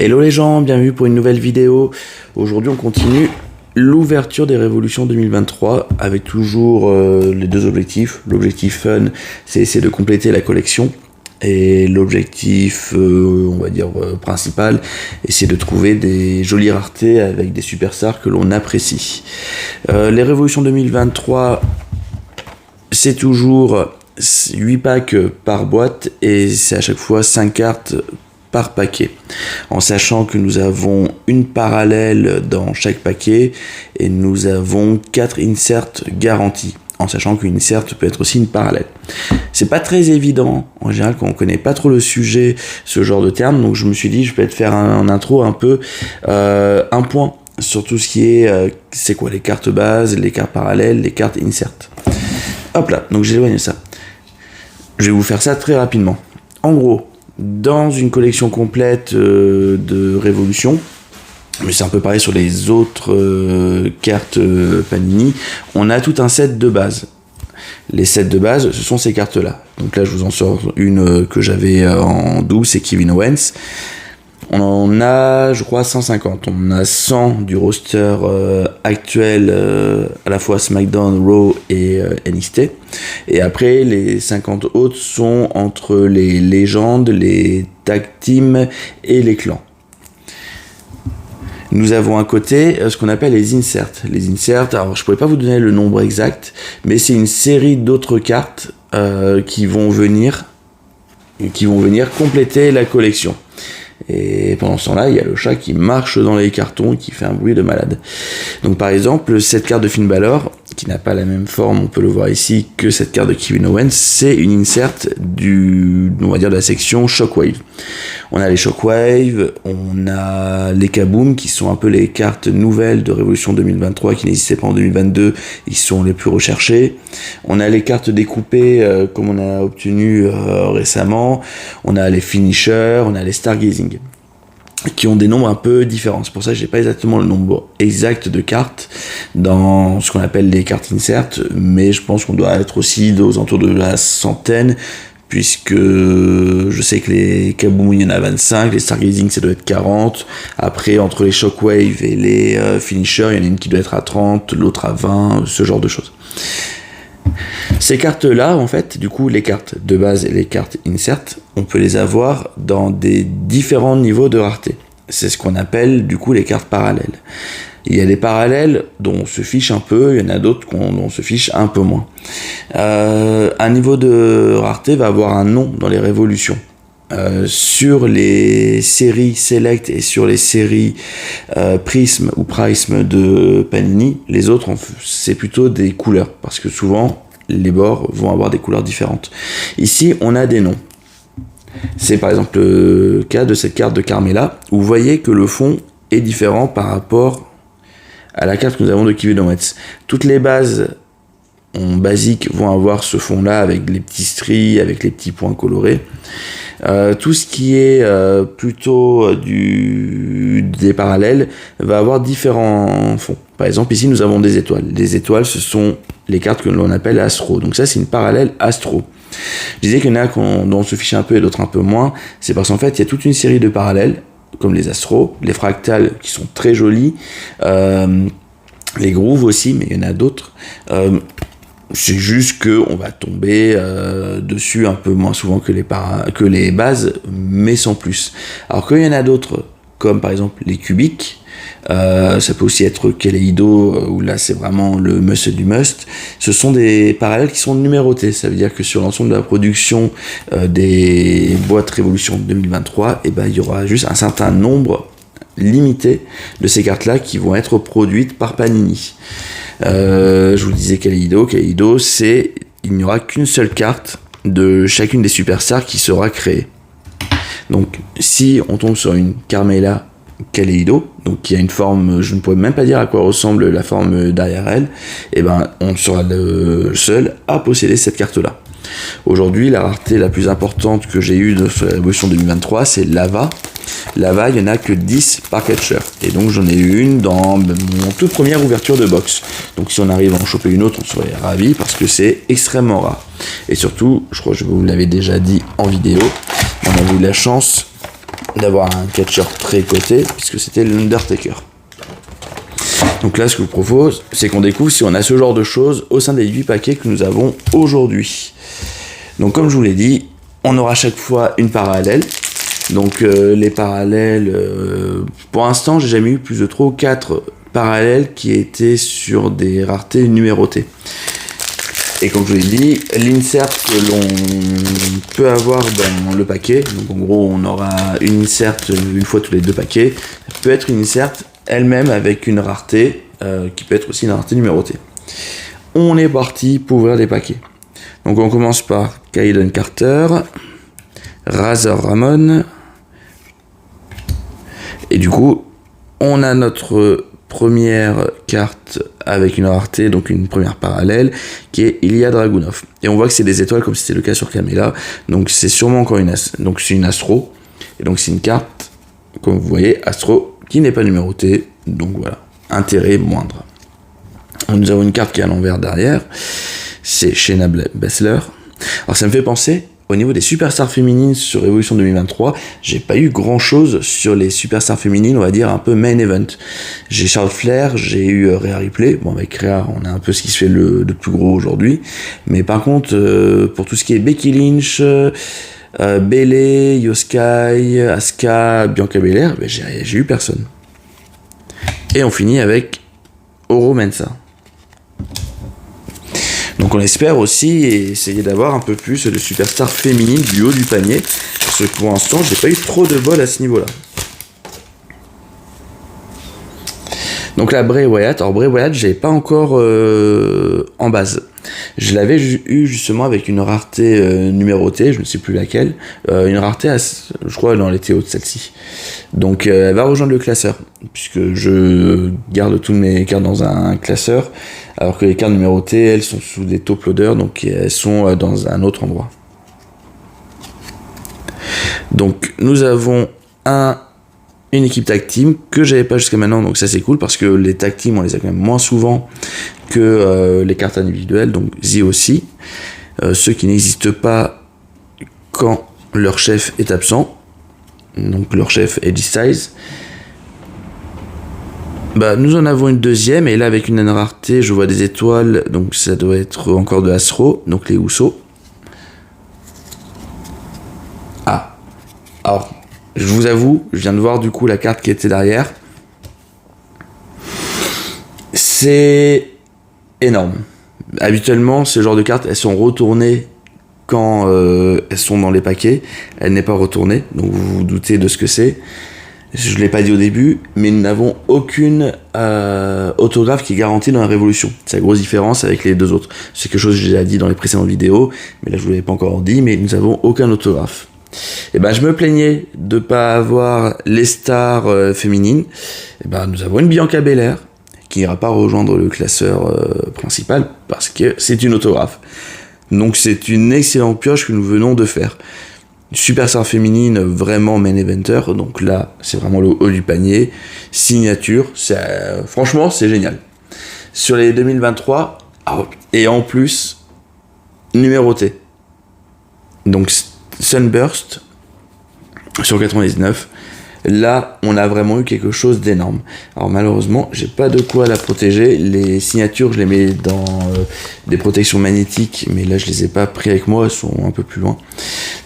Hello les gens, bienvenue pour une nouvelle vidéo. Aujourd'hui on continue l'ouverture des Révolutions 2023 avec toujours les deux objectifs. L'objectif fun, c'est essayer de compléter la collection. Et l'objectif, on va dire, principal, essayer de trouver des jolies raretés avec des superstars que l'on apprécie. Les Révolutions 2023, c'est toujours 8 packs par boîte et c'est à chaque fois 5 cartes par paquet, en sachant que nous avons une parallèle dans chaque paquet et nous avons 4 inserts garantis, en sachant qu'une insert peut être aussi une parallèle. C'est pas très évident, en général, quand on connaît pas trop le sujet, ce genre de terme, donc je me suis dit, je vais peut-être faire en intro un peu un point sur tout ce qui est, c'est quoi les cartes bases, les cartes parallèles, les cartes insert. Hop là, donc j'éloigne ça. Je vais vous faire ça très rapidement. En gros, dans une collection complète de Révolution, mais c'est un peu pareil sur les autres cartes Panini, on a tout un set de base. Les sets de base, ce sont ces cartes-là. Donc là, je vous en sors une que j'avais en douce, c'est Kevin Owens. On en a, je crois, 150. On a 100 du roster actuel, à la fois SmackDown, Raw et NXT. Et après, les 50 autres sont entre les légendes, les tag teams et les clans. Nous avons à côté ce qu'on appelle les inserts. Les inserts, alors je ne pourrais pas vous donner le nombre exact, mais c'est une série d'autres cartes qui vont venir compléter la collection. Et pendant ce temps-là, il y a le chat qui marche dans les cartons et qui fait un bruit de malade. Donc par exemple, cette carte de Finn Balor, qui n'a pas la même forme, on peut le voir ici, que cette carte de Kevin Owens, c'est une insert on va dire, de la section Shockwave. On a les Shockwave, on a les Kaboom, qui sont un peu les cartes nouvelles de Révolution 2023, qui n'existaient pas en 2022, ils sont les plus recherchés. On a les cartes découpées, comme on a obtenu récemment. On a les Finishers, on a les Stargazing, qui ont des nombres un peu différents. C'est pour ça que j'ai pas exactement le nombre exact de cartes dans ce qu'on appelle les cartes insert, mais je pense qu'on doit être aussi aux alentours de la centaine, puisque je sais que les Kaboom, il y en a 25, les Stargazing, ça doit être 40. Après, entre les Shockwave et les Finishers, il y en a une qui doit être à 30, l'autre à 20, ce genre de choses. Ces cartes-là, en fait, du coup, les cartes de base et les cartes insert, on peut les avoir dans des différents niveaux de rareté. C'est ce qu'on appelle, du coup, les cartes parallèles. Il y a des parallèles dont on se fiche un peu, il y en a d'autres dont on se fiche un peu moins. Un niveau de rareté va avoir un nom dans les révolutions. Sur les séries Select et sur les séries Prism ou Prism de Panini, les autres, c'est plutôt des couleurs, parce que souvent, les bords vont avoir des couleurs différentes. Ici, on a des noms. C'est par exemple le cas de cette carte de Carmella, où vous voyez que le fond est différent par rapport à la carte que nous avons de Kevin Owens. Toutes les bases en basique vont avoir ce fond-là avec les petits stries, avec les petits points colorés. Tout ce qui est plutôt des parallèles va avoir différents fonds. Par exemple, ici, nous avons des étoiles. Les étoiles, ce sont les cartes que l'on appelle Astro. Donc ça, c'est une parallèle Astro. Je disais qu'il y en a dont on se fiche un peu et d'autres un peu moins. C'est parce qu'en fait, il y a toute une série de parallèles, comme les Astro, les fractales qui sont très jolies, les grooves aussi, mais il y en a d'autres. C'est juste qu'on va tomber dessus un peu moins souvent que les bases, mais sans plus. Alors qu'il y en a d'autres, comme par exemple les cubiques, ça peut aussi être Kaleido, où là c'est vraiment le must du must. Ce sont des parallèles qui sont numérotés, ça veut dire que sur l'ensemble de la production des boîtes Révolution 2023, il y aura juste un certain nombre limité de ces cartes-là qui vont être produites par Panini. Je vous disais Kaleido, il n'y aura qu'une seule carte de chacune des superstars qui sera créée. Donc si on tombe sur une Carmella Kaleido, donc qui a une forme, je ne pourrais même pas dire à quoi ressemble la forme derrière elle, on sera le seul à posséder cette carte-là. Aujourd'hui, la rareté la plus importante que j'ai eue sur la Révolution 2023, c'est Lava. Lava, il n'y en a que 10 par catcher. Et donc j'en ai eu une dans mon toute première ouverture de box. Donc si on arrive à en choper une autre, on serait ravis parce que c'est extrêmement rare. Et surtout, je crois que je vous l'avais déjà dit en vidéo, on a eu la chance d'avoir un catcheur tricoté, puisque c'était l'Undertaker. Donc là, ce que je vous propose, c'est qu'on découvre si on a ce genre de choses au sein des 8 paquets que nous avons aujourd'hui. Donc comme je vous l'ai dit, on aura chaque fois une parallèle. Donc les parallèles, pour l'instant, j'ai jamais eu plus de 3 ou 4 parallèles qui étaient sur des raretés numérotées. Et comme je vous l'ai dit, l'insert que l'on peut avoir dans le paquet, donc en gros on aura une insert une fois tous les 2 paquets, peut être une insert elle-même avec une rareté, qui peut être aussi une rareté numérotée. On est parti pour ouvrir les paquets. Donc on commence par Kaiden Carter, Razor Ramon, et du coup on a notre première carte avec une rareté, donc une première parallèle, qui est Ilya Dragunov. Et on voit que c'est des étoiles comme c'était le cas sur Kamela, donc c'est sûrement encore donc c'est une Astro, et donc c'est une carte, comme vous voyez, Astro, qui n'est pas numérotée, donc voilà, intérêt moindre. Nous avons une carte qui est à l'envers derrière, c'est Shayna Baszler. Alors ça me fait penser, au niveau des superstars féminines sur Evolution 2023, j'ai pas eu grand chose sur les superstars féminines, on va dire un peu main event. J'ai Charlotte Flair, j'ai eu Rhea Ripley. Bon, avec Rhea, on a un peu ce qui se fait de plus gros aujourd'hui. Mais par contre, pour tout ce qui est Becky Lynch, Bayley, Io Sky, Asuka, Bianca Belair, ben j'ai eu personne. Et on finit avec Oro Mensah. Donc on espère aussi essayer d'avoir un peu plus de superstars féminines du haut du panier, parce que pour l'instant j'ai pas eu trop de bol à ce niveau-là. Donc la Bray Wyatt, alors Bray Wyatt j'avais pas encore en base. Je l'avais eu justement avec une rareté numérotée, je ne sais plus laquelle, une rareté je crois dans les TO de celle-ci. Donc elle va rejoindre le classeur, puisque je garde toutes mes cartes dans un classeur, alors que les cartes numérotées, elles sont sous des top loaders, donc elles sont dans un autre endroit. Donc nous avons une équipe tag team que j'avais pas jusqu'à maintenant, donc ça c'est cool parce que les tag team on les a quand même moins souvent que les cartes individuelles, donc The aussi, ceux qui n'existent pas quand leur chef est absent, donc leur chef est Styles. Bah, nous en avons une deuxième, et là avec une rareté, je vois des étoiles, donc ça doit être encore de Astro, donc les Usos. Ah, alors, je vous avoue, je viens de voir du coup la carte qui était derrière. C'est énorme. Habituellement, ce genre de cartes, elles sont retournées quand elles sont dans les paquets. Elle n'est pas retournée, donc vous vous doutez de ce que c'est. Je ne l'ai pas dit au début, mais nous n'avons aucune autographe qui est garantie dans la Révolution. C'est la grosse différence avec les deux autres. C'est quelque chose que j'ai déjà dit dans les précédentes vidéos, mais là je ne vous l'avais pas encore dit, mais nous n'avons aucun autographe. Et ben je me plaignais de ne pas avoir les stars féminines. Et ben nous avons une Bianca Belair qui n'ira pas rejoindre le classeur principal parce que c'est une autographe. Donc c'est une excellente pioche que nous venons de faire. Superstar féminine vraiment main eventer, donc là c'est vraiment le haut du panier, signature, franchement c'est génial. Sur les 2023, et en plus numéroté. Donc Sunburst sur 99, là on a vraiment eu quelque chose d'énorme. Alors malheureusement j'ai pas de quoi la protéger, les signatures je les mets dans des protections magnétiques, mais là je les ai pas pris avec moi, elles sont un peu plus loin.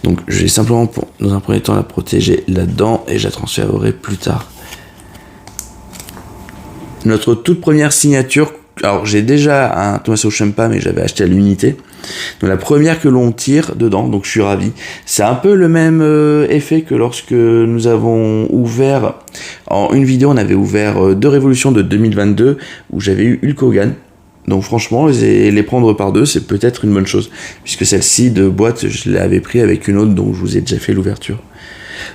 Donc je vais simplement dans un premier temps la protéger là-dedans et je la transférerai plus tard. Notre toute première signature, alors j'ai déjà un Tommaso Ciampa mais j'avais acheté à l'unité. Donc la première que l'on tire dedans, donc je suis ravi. C'est un peu le même effet que lorsque nous avons ouvert, en une vidéo on avait ouvert 2 révolutions de 2022 où j'avais eu Hulk Hogan. Donc franchement, les prendre par deux, c'est peut-être une bonne chose, puisque celle-ci de boîte, je l'avais pris avec une autre dont je vous ai déjà fait l'ouverture.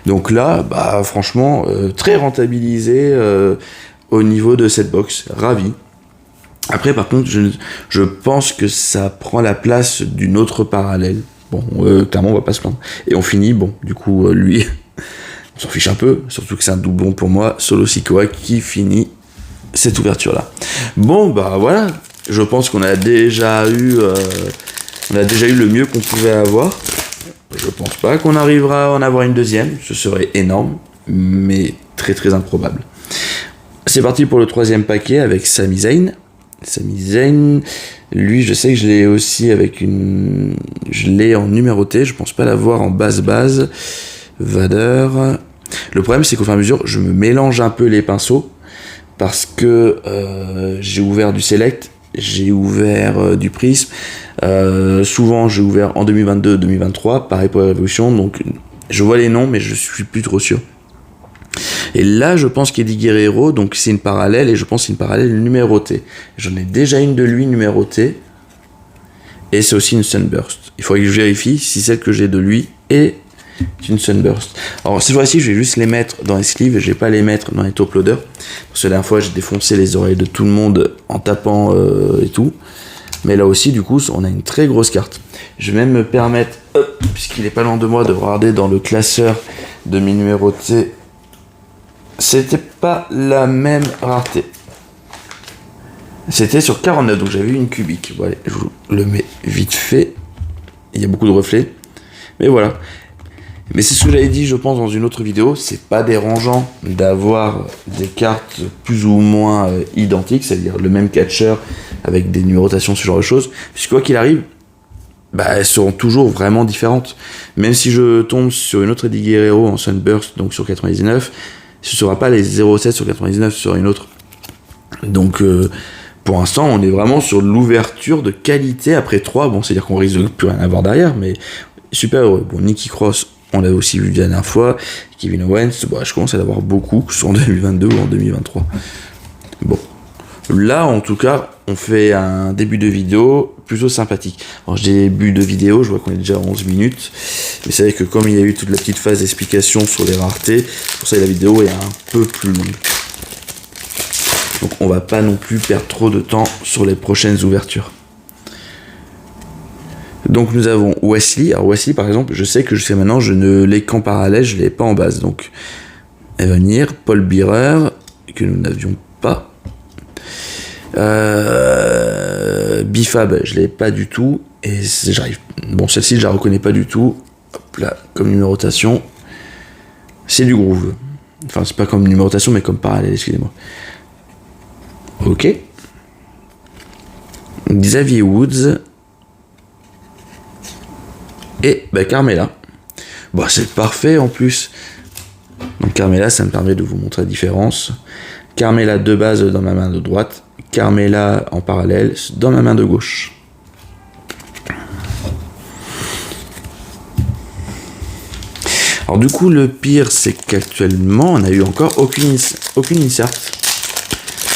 Donc là, bah franchement, très rentabilisé au niveau de cette box, ravi. Après, par contre, je pense que ça prend la place d'une autre parallèle. Bon, clairement, on va pas se plaindre. Et on finit, bon, du coup, lui, on s'en fiche un peu, surtout que c'est un doublon pour moi, Solo Sikoa qui finit cette ouverture-là. Bon, bah voilà. Je pense qu'on a déjà eu le mieux qu'on pouvait avoir. Je pense pas qu'on arrivera à en avoir une deuxième, ce serait énorme, mais très très improbable. C'est parti pour le troisième paquet avec Sami Zayn. Sami Zayn, lui je sais que je l'ai aussi avec une... Je l'ai en numéroté, je pense pas l'avoir en base. Vader. Le problème c'est qu'au fur et à mesure, je me mélange un peu les pinceaux, parce que j'ai ouvert du Select, j'ai ouvert du Prism, souvent j'ai ouvert en 2022-2023, pareil pour la Révolution, donc je vois les noms mais je suis plus trop sûr. Et là je pense qu'Eddie Guerrero, donc c'est une parallèle, et je pense que c'est une parallèle numérotée. J'en ai déjà une de lui numérotée, et c'est aussi une Sunburst. Il faudrait que je vérifie si celle que j'ai de lui est une Sunburst. Alors cette fois-ci je vais juste les mettre dans les sleeves, je vais pas les mettre dans les top loaders, parce que la dernière fois j'ai défoncé les oreilles de tout le monde en tapant et tout. Mais là aussi du coup on a une très grosse carte. Je vais même me permettre, puisqu'il est pas loin de moi, de regarder dans le classeur de mes numérotés. C'était pas la même rareté. C'était sur 49, donc j'avais une cubique. Voilà, je vous le mets vite fait. Il y a beaucoup de reflets. Mais voilà. Mais c'est ce que j'avais dit, je pense, dans une autre vidéo. C'est pas dérangeant d'avoir des cartes plus ou moins identiques, c'est-à-dire le même catcher avec des numérotations, ce genre de choses. Puisque quoi qu'il arrive, elles seront toujours vraiment différentes. Même si je tombe sur une autre Eddie Guerrero en Sunburst, donc sur 99, ce sera pas les 0,7 sur 99, ce sera une autre. Donc pour l'instant on est vraiment sur l'ouverture de qualité après 3. Bon, c'est-à-dire qu'on risque de plus rien avoir derrière, mais super heureux. Bon, Nikki Cross, on l'a aussi vu la dernière fois. Kevin Owens, je commence à l'avoir beaucoup, que ce soit en 2022 ou en 2023. Bon, là en tout cas on fait un début de vidéo plutôt sympathique. Alors début de vidéo, je vois qu'on est déjà à 11 minutes, mais c'est vrai que comme il y a eu toute la petite phase d'explication sur les raretés, pour ça la vidéo est un peu plus longue. Donc on va pas non plus perdre trop de temps sur les prochaines ouvertures. Donc nous avons Wesley. Alors Wesley par exemple, je sais que jusqu'à maintenant je ne l'ai qu'en parallèle, je ne l'ai pas en base. Donc Evanir, Paul Bearer, que nous n'avions pas. Bifab, je l'ai pas du tout. Et j'arrive. Bon, celle-ci je la reconnais pas du tout. Hop là, comme numérotation. C'est du groove. Enfin, c'est pas comme numérotation, mais comme parallèle, excusez-moi. Ok. Xavier Woods. Et Carmella. Bon, c'est parfait en plus. Donc Carmella, ça me permet de vous montrer la différence. Carmella de base dans ma main de droite. Carmella en parallèle dans ma main de gauche. Alors du coup, le pire, c'est qu'actuellement, on n'a eu encore aucune insert.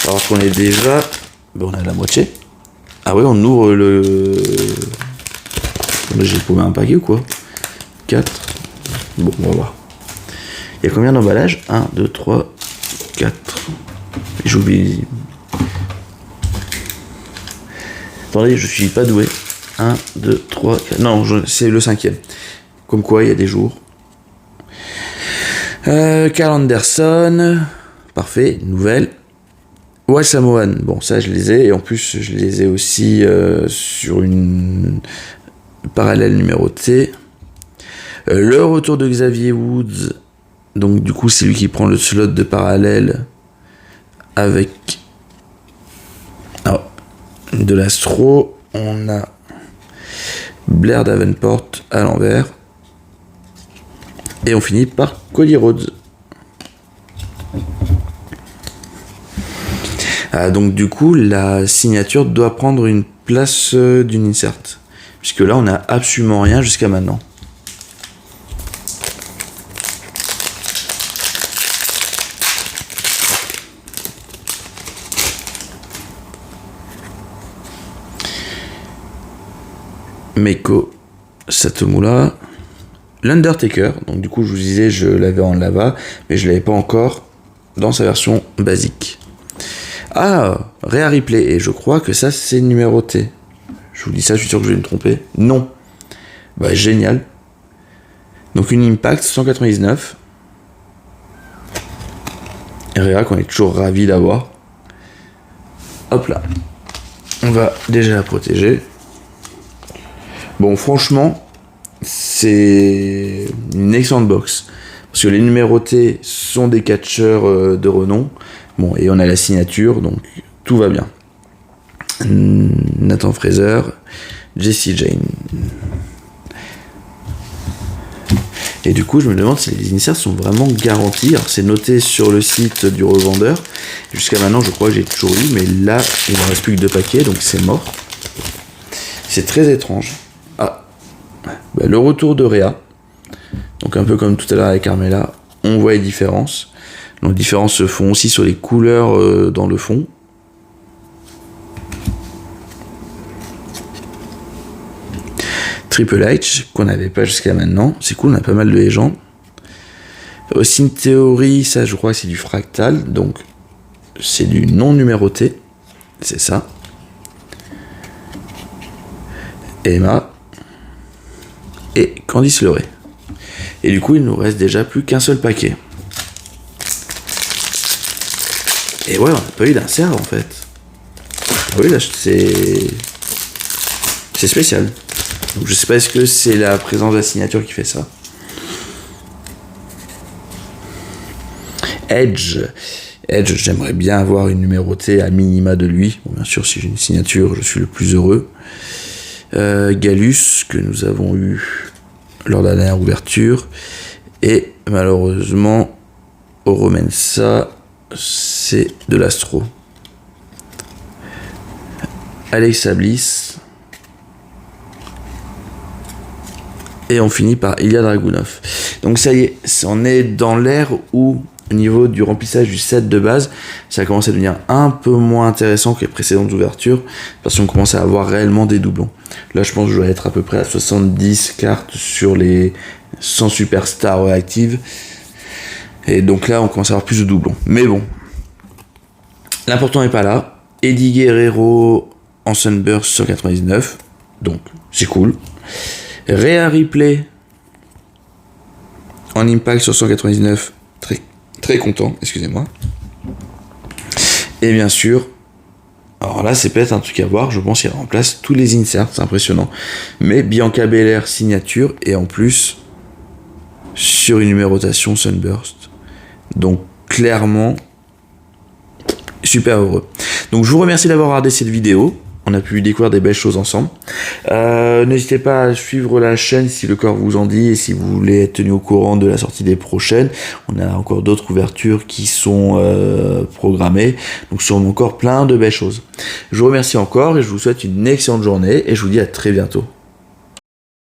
Alors qu'on est déjà... on a la moitié. Ah oui, on ouvre le... Là, j'ai paumé un paquet ou quoi? 4. Bon, on va voir. Il y a combien d'emballages? 1, 2, 3, 4. J'oublie. Attendez, je suis pas doué. 1, 2, 3, 4. Non, c'est le 5e. Comme quoi, il y a des jours. Carl Anderson. Parfait, nouvelle. Ouais, Samoan. Bon, ça, je les ai. Et en plus, je les ai aussi sur une parallèle numérotée. Le retour de Xavier Woods. Donc, du coup, c'est lui qui prend le slot de parallèle avec de l'Astro. On a Blair Davenport à l'envers. Et on finit par Cody Rhodes. Donc du coup, la signature doit prendre une place d'une insert. Puisque là, on n'a absolument rien jusqu'à maintenant. Meiko Satomura. L'Undertaker, donc du coup je vous disais je l'avais en lava, mais je l'avais pas encore dans sa version basique. Ah, Rhea Ripley, et je crois que ça c'est numéroté. Je vous dis ça, je suis sûr que je vais me tromper. Non. Bah génial. Donc une Impact 199. Rhea qu'on est toujours ravi d'avoir. Hop là. On va déjà la protéger. Bon franchement, c'est une excellente box. Parce que les numérotés sont des catcheurs de renom. Bon, et on a la signature, donc tout va bien. Nathan Fraser, Jesse Jane. Et du coup, je me demande si les inserts sont vraiment garantis. Alors, c'est noté sur le site du revendeur. Jusqu'à maintenant, je crois que j'ai toujours eu, mais là, il ne me reste plus que 2 paquets, donc c'est mort. C'est très étrange. Ah, bah, le retour de Réa. Donc, un peu comme tout à l'heure avec Carmela, on voit les différences. Donc, les différences se font aussi sur les couleurs dans le fond. Triple H, qu'on n'avait pas jusqu'à maintenant. C'est cool, on a pas mal de légendes. Austin Theory, ça je crois que c'est du fractal, donc c'est du non numéroté. C'est ça. Emma. Et Candice LeRae. Et du coup, il nous reste déjà plus qu'un seul paquet. Et ouais, on n'a pas eu d'insert en fait. Oui, là, c'est spécial. Donc, je sais pas, est-ce que c'est la présence de la signature qui fait ça. Edge, j'aimerais bien avoir une numérotée à minima de lui. Bon, bien sûr, si j'ai une signature, je suis le plus heureux. Gallus, que nous avons eu lors de la dernière ouverture. Et malheureusement, Oromensa, c'est de l'astro. Alexa Bliss. Et on finit par Ilya Dragunov. Donc ça y est, on est dans l'ère où, au niveau du remplissage du set de base, ça commence à devenir un peu moins intéressant que les précédentes ouvertures, parce qu'on commence à avoir réellement des doublons. Là, je pense que je dois être à peu près à 70 cartes sur les 100 superstars actives. Et donc là, on commence à avoir plus de doublons. Mais bon, l'important n'est pas là. Eddie Guerrero en Sunburst sur 99, donc c'est cool. Rhea Ripley en Impact sur 199, très content, excusez-moi. Et bien sûr, alors là c'est peut-être un truc à voir, je pense qu'il remplace tous les inserts, c'est impressionnant. Mais Bianca Belair signature, et en plus sur une numérotation Sunburst. Donc clairement, super heureux. Donc je vous remercie d'avoir regardé cette vidéo. On a pu découvrir des belles choses ensemble. N'hésitez pas à suivre la chaîne si le corps vous en dit et si vous voulez être tenu au courant de la sortie des prochaines. On a encore d'autres ouvertures qui sont programmées. Donc sûrement encore plein de belles choses. Je vous remercie encore et je vous souhaite une excellente journée et je vous dis à très bientôt.